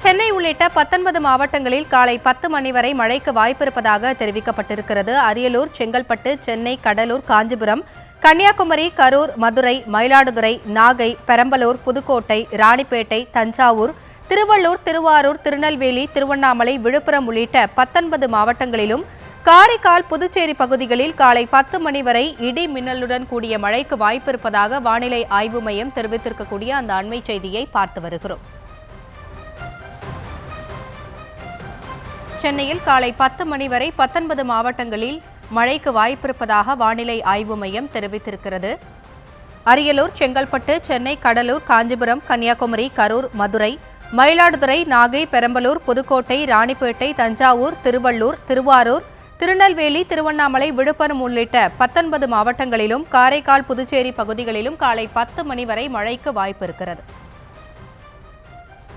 சென்னை உள்ளிட்ட 19 மாவட்டங்களில் காலை 10 மணி வரை மழைக்கு வாய்ப்பிருப்பதாக தெரிவிக்கப்பட்டிருக்கிறது. அரியலூர், செங்கல்பட்டு, சென்னை, கடலூர், காஞ்சிபுரம், கன்னியாகுமரி, கரூர், மதுரை, மயிலாடுதுறை, நாகை, பெரம்பலூர், புதுக்கோட்டை, ராணிப்பேட்டை, தஞ்சாவூர், திருவள்ளூர், திருவாரூர், திருநெல்வேலி, திருவண்ணாமலை, விழுப்புரம் உள்ளிட்ட 19 மாவட்டங்களிலும் காரைக்கால், புதுச்சேரி பகுதிகளில் காலை 10 மணி வரை இடி மின்னலுடன் கூடிய மழைக்கு வாய்ப்பிருப்பதாக வானிலை ஆய்வு மையம் தெரிவித்திருக்கக்கூடிய அந்த அண்மை செய்தியை பார்த்து வருகிறோம். சென்னையில் காலை 10 மணி வரை 19 மாவட்டங்களில் மழைக்கு வாய்ப்பிருப்பதாக வானிலை ஆய்வு மையம் தெரிவித்திருக்கிறது. அரியலூர், செங்கல்பட்டு, சென்னை, கடலூர், காஞ்சிபுரம், கன்னியாகுமரி, கரூர், மதுரை, மயிலாடுதுறை, நாகை, பெரம்பலூர், புதுக்கோட்டை, ராணிப்பேட்டை, தஞ்சாவூர், திருவள்ளூர், திருவாரூர், திருநெல்வேலி, திருவண்ணாமலை, விழுப்புரம் உள்ளிட்ட 19 மாவட்டங்களிலும் காரைக்கால், புதுச்சேரி பகுதிகளிலும் காலை 10 மணி வரை மழைக்கு வாய்ப்பு இருக்கிறது.